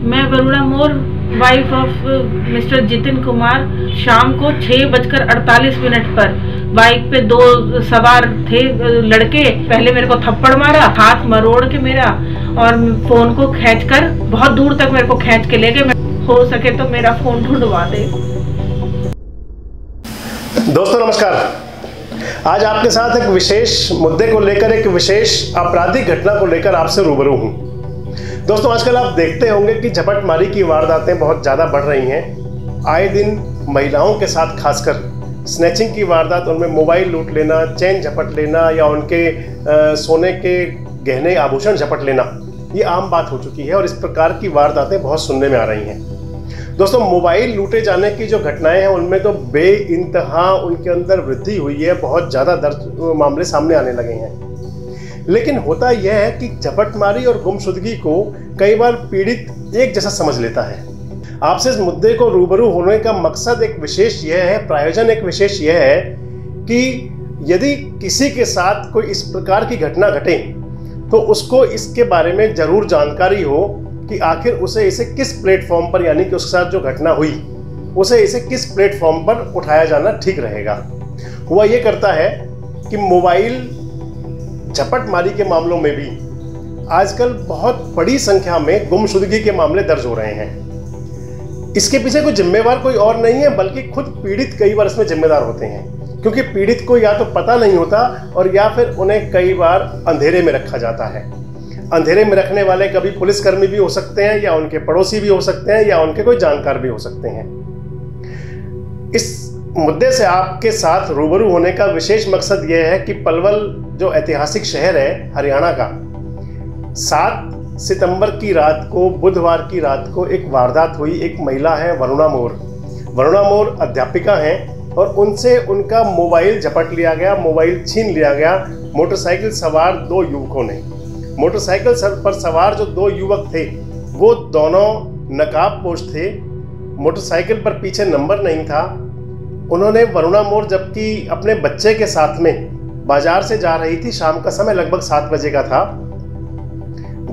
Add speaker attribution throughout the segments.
Speaker 1: मैं Varuna Mor, wife of mister Jitin Kumar, शाम को 6:48 पर बाइक पे दो सवार थे लड़के। पहले मेरे को थप्पड़ मारा, हाथ मरोड़ के मेरा, और फोन को खींचकर बहुत दूर तक मेरे को खींच के ले गए। हो सके तो मेरा फोन ढूंढवा दे।
Speaker 2: दोस्तों नमस्कार। आज आपके साथ एक विशेष मुद्दे को लेकर, एक विशेष आपराधिक घटना को लेकर आपसे रूबरू हूं। दोस्तों आजकल आप देखते होंगे कि झपटमारी की वारदातें बहुत ज़्यादा बढ़ रही हैं। आए दिन महिलाओं के साथ खासकर स्नैचिंग की वारदात, उनमें मोबाइल लूट लेना, चेन झपट लेना या उनके सोने के गहने आभूषण झपट लेना, ये आम बात हो चुकी है और इस प्रकार की वारदातें बहुत सुनने में आ रही हैं। दोस्तों मोबाइल लूटे जाने की जो घटनाएं हैं उनमें तो बेइंतहा उनके अंदर वृद्धि हुई है, बहुत ज़्यादा दर्ज मामले सामने आने लगे हैं। लेकिन होता यह है कि झपटमारी और गुमशुदगी को कई बार पीड़ित एक जैसा समझ लेता है। आपसे इस मुद्दे को रूबरू होने का मकसद एक विशेष यह है, प्रायोजन एक विशेष यह है कि यदि किसी के साथ कोई इस प्रकार की घटना घटे तो उसको इसके बारे में ज़रूर जानकारी हो कि आखिर उसे इसे किस प्लेटफॉर्म पर, यानी कि उसके साथ जो घटना हुई उसे इसे किस प्लेटफॉर्म पर उठाया जाना ठीक रहेगा। हुआ ये करता है कि मोबाइल झपटमारी के मामलों में भी आजकल बहुत बड़ी संख्या में गुमशुदगी के मामले दर्ज हो रहे हैं। इसके पीछे कोई जिम्मेवार कोई और नहीं है, बल्कि खुद पीड़ित कई बार इसमें जिम्मेदार होते हैं, क्योंकि पीड़ित को या तो पता नहीं होता और या फिर उन्हें कई बार अंधेरे में रखा जाता है। अंधेरे में रखने वाले कभी पुलिसकर्मी भी हो सकते हैं, या उनके पड़ोसी भी हो सकते हैं, या उनके कोई जानकार भी हो सकते हैं। इस मुद्दे से आपके साथ रूबरू होने का विशेष मकसद यह है कि पलवल जो ऐतिहासिक शहर है हरियाणा का, 7 सितंबर की रात को, बुधवार की रात को एक वारदात हुई। एक महिला है वरुणा मोर। वरुणा मोर अध्यापिका हैं और उनसे उनका मोबाइल झपट लिया गया, मोबाइल छीन लिया गया मोटरसाइकिल सवार 2 युवकों ने। मोटरसाइकिल पर सवार जो 2 युवक थे वो दोनों नकाबपोश थे। मोटरसाइकिल पर पीछे नंबर नहीं था। उन्होंने वरुणा मोर जबकि अपने बच्चे के साथ में बाजार से जा रही थी, शाम का समय लगभग 7 बजे का था।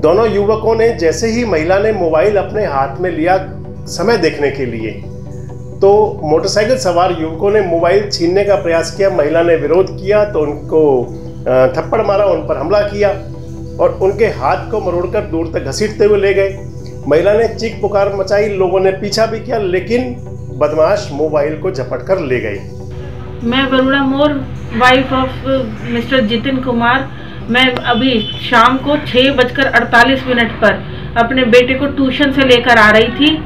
Speaker 2: दोनों युवकों ने जैसे ही महिला ने मोबाइल अपने हाथ में लिया समय देखने के लिए, तो मोटरसाइकिल सवार युवकों ने मोबाइल छीनने का प्रयास किया। महिला ने विरोध किया तो उनको थप्पड़ मारा, उन पर हमला किया और उनके हाथ को मरोड़कर दूर तक घसीटते हुए ले गए। महिला ने चीख पुकार मचाई, लोगों ने पीछा भी किया, लेकिन बदमाश मोबाइल को झपट कर ले गए।
Speaker 1: मैं Varuna Mor, wife of mister Jitin Kumar, मैं अभी शाम को 6:48 पर अपने बेटे को ट्यूशन से लेकर आ रही थी।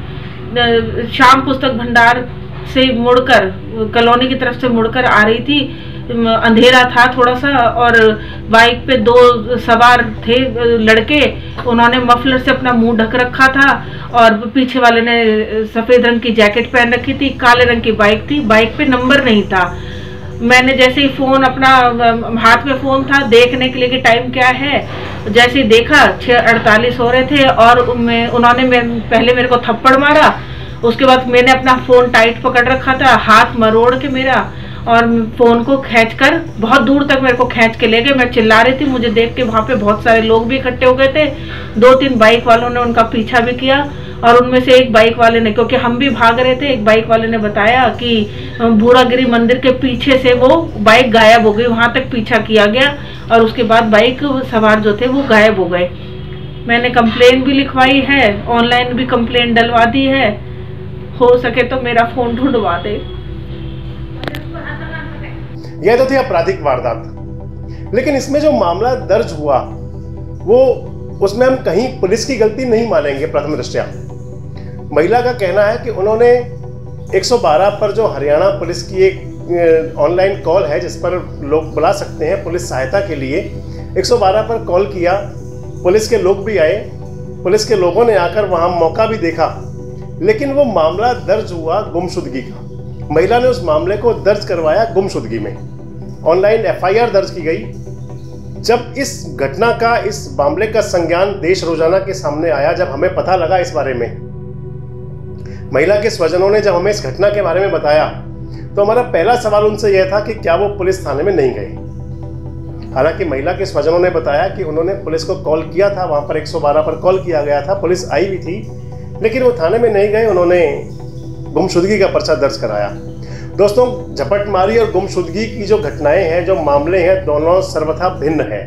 Speaker 1: शाम पुस्तक भंडार से मुड़कर, कॉलोनी की तरफ से मुड़कर आ रही थी। अंधेरा था थोड़ा सा और बाइक पे 2 सवार थे लड़के। उन्होंने मफलर से अपना मुंह ढक रखा था और पीछे वाले ने सफ़ेद रंग की जैकेट पहन रखी थी। काले रंग की बाइक थी, बाइक पे नंबर नहीं था। मैंने जैसे ही फ़ोन, अपना हाथ में फ़ोन था देखने के लिए कि टाइम क्या है, जैसे ही देखा 6:48 हो रहे थे और उन्होंने पहले मेरे को थप्पड़ मारा। उसके बाद मैंने अपना फ़ोन टाइट पकड़ रखा था, हाथ मरोड़ के मेरा, और फ़ोन को खींचकर बहुत दूर तक मेरे को खींच के ले गए। मैं चिल्ला रही थी, मुझे देख के वहाँ पे बहुत सारे लोग भी इकट्ठे हो गए थे। 2-3 बाइक वालों ने उनका पीछा भी किया और उनमें से एक बाइक वाले ने, क्योंकि हम भी भाग रहे थे, एक बाइक वाले ने बताया कि भूरागिरी मंदिर के पीछे से वो बाइक गायब हो गई। वहाँ तक पीछा किया गया और उसके बाद बाइक सवार जो थे वो गायब हो गए। मैंने कंप्लेन भी लिखवाई है, ऑनलाइन भी कंप्लेन डलवा दी है। हो सके तो मेरा फ़ोन ढूंढवा दे।
Speaker 2: यह तो थी आपराधिक वारदात, लेकिन इसमें जो मामला दर्ज हुआ वो, उसमें हम कहीं पुलिस की गलती नहीं मानेंगे। प्रथम दृष्टया महिला का कहना है कि उन्होंने 112 पर, जो हरियाणा पुलिस की एक ऑनलाइन कॉल है जिस पर लोग बुला सकते हैं पुलिस सहायता के लिए, 112 पर कॉल किया। पुलिस के लोग भी आए, पुलिस के लोगों ने आकर वहाँ मौका भी देखा, लेकिन वो मामला दर्ज हुआ गुमशुदगी का। महिला ने उस मामले को दर्ज करवाया गुमशुदगी में। ऑनलाइन FIR दर्ज की गई। जब इस घटना का, इस मामले का संज्ञान देश रोजाना के सामने आया, जब हमें पता लगा इस बारे में, महिला के स्वजनों ने जब हमें इस घटना के बारे में बताया, तो हमारा पहला सवाल उनसे यह था कि क्या वो पुलिस थाने में नहीं गए। हालांकि महिला के स्वजनों ने बताया कि उन्होंने पुलिस को कॉल किया था, वहाँ पर 112 पर कॉल किया गया था, पुलिस आई भी थी, लेकिन वो थाने में नहीं गए, उन्होंने गुमशुदगी का पर्चा दर्ज कराया। दोस्तों, झपटमारी और गुमशुदगी की जो घटनाएं हैं, जो मामले हैं, दोनों सर्वथा भिन्न हैं।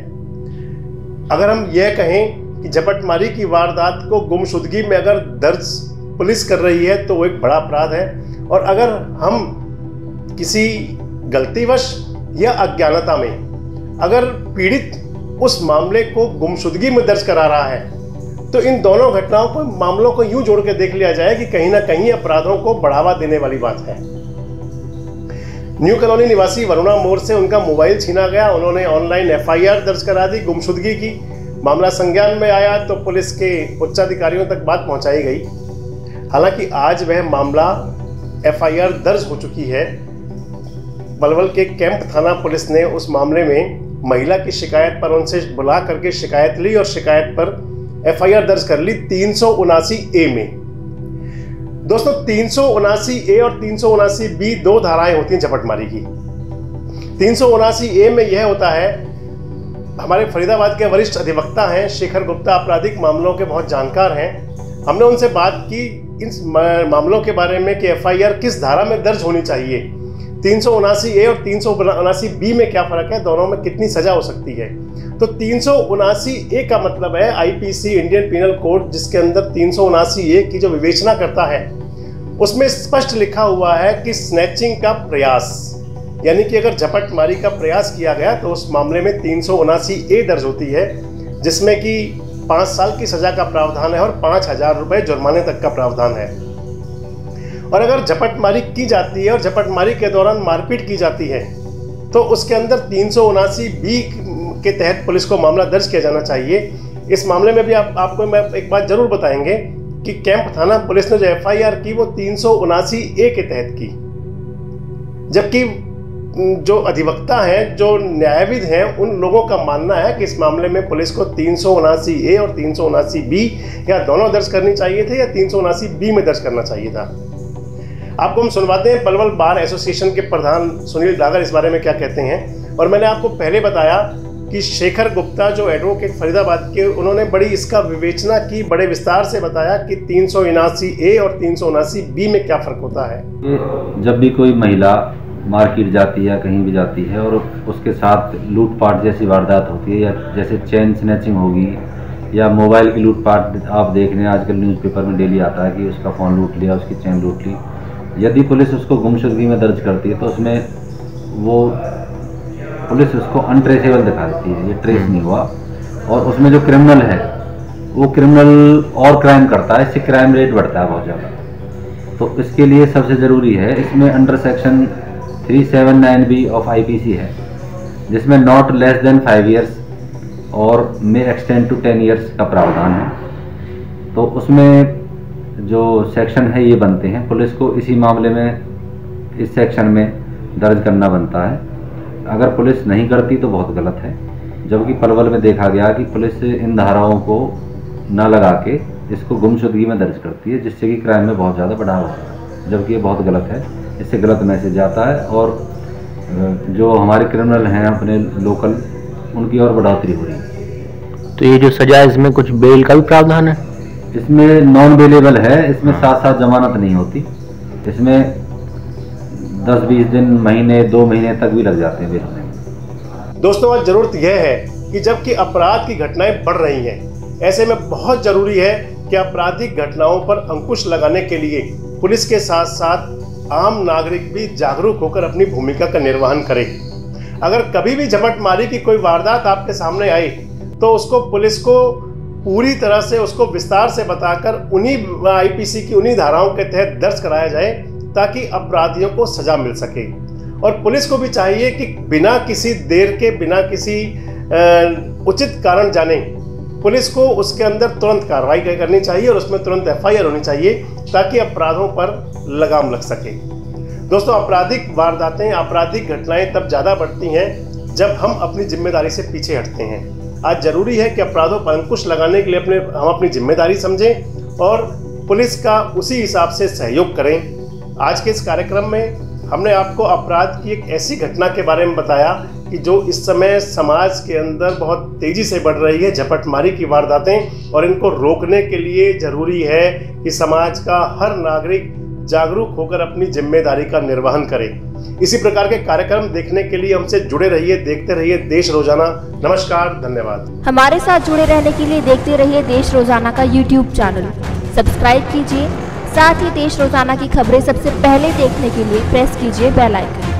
Speaker 2: अगर हम यह कहें कि झपटमारी की वारदात को गुमशुदगी में अगर दर्ज पुलिस कर रही है तो वो एक बड़ा अपराध है, और अगर हम किसी गलतीवश या अज्ञानता में अगर पीड़ित उस मामले को गुमशुदगी में दर्ज करा रहा है, तो इन दोनों घटनाओं को, मामलों को यूं जोड़ के देख लिया जाए कि कहीं ना कहीं अपराधों को बढ़ावा देने वाली बात है। न्यू कॉलोनी निवासी वरुणा मोर से उनका मोबाइल छीना गया, उन्होंने ऑनलाइन FIR दर्ज करा दी गुमशुदगी की। मामला संज्ञान में आया तो पुलिस के उच्चाधिकारियों तक बात पहुंचाई गई। हालांकि आज वह मामला FIR दर्ज हो चुकी है। पलवल के कैंप थाना पुलिस ने उस मामले में महिला की शिकायत पर उनसे बुला करके शिकायत ली और शिकायत पर FIR दर्ज कर ली 379A में। दोस्तों, 379A और 379B दो धाराएं होती हैं झपटमारी की। 379A में यह होता है, हमारे फरीदाबाद के वरिष्ठ अधिवक्ता हैं शेखर गुप्ता, आपराधिक मामलों के बहुत जानकार हैं। हमने उनसे बात की इन मामलों के बारे में कि FIR किस धारा में दर्ज होनी चाहिए, 379A और 379B में क्या फ़र्क है, दोनों में कितनी सज़ा हो सकती है। तो 379A का मतलब है IPC, इंडियन पिनल कोड, जिसके अंदर 379A की जो विवेचना करता है उसमें स्पष्ट लिखा हुआ है कि स्नैचिंग का प्रयास, यानी कि अगर झपटमारी का प्रयास किया गया तो उस मामले में 379A दर्ज होती है, जिसमें कि 5 साल की सज़ा का प्रावधान है और 5,000 रुपये जुर्माने तक का प्रावधान है। और अगर झपटमारी की जाती है और झपटमारी के दौरान मारपीट की जाती है तो उसके अंदर 379B के तहत पुलिस को मामला दर्ज किया जाना चाहिए। इस मामले में भी आपको मैं एक बात जरूर बताएंगे कि कैंप थाना पुलिस ने जो FIR की वो 379A के तहत की, जबकि जो अधिवक्ता हैं, जो न्यायविद हैं, उन लोगों का मानना है कि इस मामले में पुलिस को 379A और 379B या दोनों दर्ज करनी चाहिए थे या 379B में दर्ज करना चाहिए था। आपको हम सुनवाते हैं पलवल बार एसोसिएशन के प्रधान सुनील डागर इस बारे में क्या कहते हैं। और मैंने आपको पहले बताया कि शेखर गुप्ता जो एडवोकेट फरीदाबाद के, उन्होंने बड़ी इसका विवेचना की, बड़े विस्तार से बताया कि 379A और 379B में क्या फ़र्क होता है।
Speaker 3: जब भी कोई महिला मार्केट जाती है या कहीं भी जाती है और उसके साथ लूटपाट जैसी वारदात होती है, या जैसे चेन स्नैचिंग होगी या मोबाइल की लूटपाट, आप देख रहे हैं आजकल न्यूज़पेपर में डेली आता है कि उसका फ़ोन लूट लिया, उसकी चेन लूट ली। यदि पुलिस उसको गुमशुदगी में दर्ज करती है तो उसमें वो पुलिस उसको अनट्रेसेबल दिखा देती है, ये ट्रेस नहीं हुआ, और उसमें जो क्रिमिनल है वो क्रिमिनल और क्राइम करता है, इससे क्राइम रेट बढ़ता है बहुत ज़्यादा। तो इसके लिए सबसे ज़रूरी है, इसमें under section 379B of IPC है, जिसमें नॉट लेस देन 5 years और मे एक्सटेंड टू 10 years का प्रावधान है। तो उसमें जो सेक्शन है ये बनते हैं, पुलिस को इसी मामले में इस सेक्शन में दर्ज करना बनता है। अगर पुलिस नहीं करती तो बहुत गलत है, जबकि पलवल में देखा गया कि पुलिस इन धाराओं को न लगा के इसको गुमशुदगी में दर्ज करती है, जिससे कि क्राइम में बहुत ज़्यादा बढ़ावा होता है, जबकि ये बहुत गलत है। इससे गलत मैसेज आता है और जो हमारे क्रिमिनल हैं अपने लोकल, उनकी और बढ़ोतरी हो रही है।
Speaker 4: तो ये जो सजा है इसमें कुछ बेल का भी प्रावधान है?
Speaker 3: इसमें नॉन बेलेबल है, इसमें साथ जमानत नहीं होती, इसमें 10-20 दिन, महीने, 2 महीने तक भी लग जाते हैं बेल।
Speaker 2: दोस्तों, आज जरूरत यह है कि जबकि अपराध की घटनाएं बढ़ रही हैं, ऐसे में बहुत जरूरी है कि आपराधिक घटनाओं पर अंकुश लगाने के लिए पुलिस के साथ साथ आम नागरिक भी जागरूक होकर अपनी भूमिका का निर्वहन करे। अगर कभी भी झपटमारी की कोई वारदात आपके सामने आए तो उसको पुलिस को पूरी तरह से उसको विस्तार से बताकर उन्हीं IPC की उन्हीं धाराओं के तहत दर्ज कराया जाए ताकि अपराधियों को सजा मिल सके। और पुलिस को भी चाहिए कि बिना किसी देर के, बिना किसी उचित कारण जाने पुलिस को उसके अंदर तुरंत कार्रवाई करनी चाहिए और उसमें तुरंत FIR होनी चाहिए ताकि अपराधों पर लगाम लग सके। दोस्तों, आपराधिक वारदातें, आपराधिक घटनाएं तब ज़्यादा बढ़ती हैं जब हम अपनी जिम्मेदारी से पीछे हटते हैं। आज जरूरी है कि अपराधों पर अंकुश लगाने के लिए हम अपनी जिम्मेदारी समझें और पुलिस का उसी हिसाब से सहयोग करें। आज के इस कार्यक्रम में हमने आपको अपराध की एक ऐसी घटना के बारे में बताया कि जो इस समय समाज के अंदर बहुत तेज़ी से बढ़ रही है झपटमारी की वारदातें, और इनको रोकने के लिए ज़रूरी है कि समाज का हर नागरिक जागरूक होकर अपनी जिम्मेदारी का निर्वहन करे। इसी प्रकार के कार्यक्रम देखने के लिए हमसे जुड़े रहिए, देखते रहिए देश रोजाना। नमस्कार, धन्यवाद।
Speaker 5: हमारे साथ जुड़े रहने के लिए देखते रहिए देश रोजाना का YouTube चैनल सब्सक्राइब कीजिए। साथ ही देश रोजाना की खबरें सबसे पहले देखने के लिए प्रेस कीजिए बेल आइकन।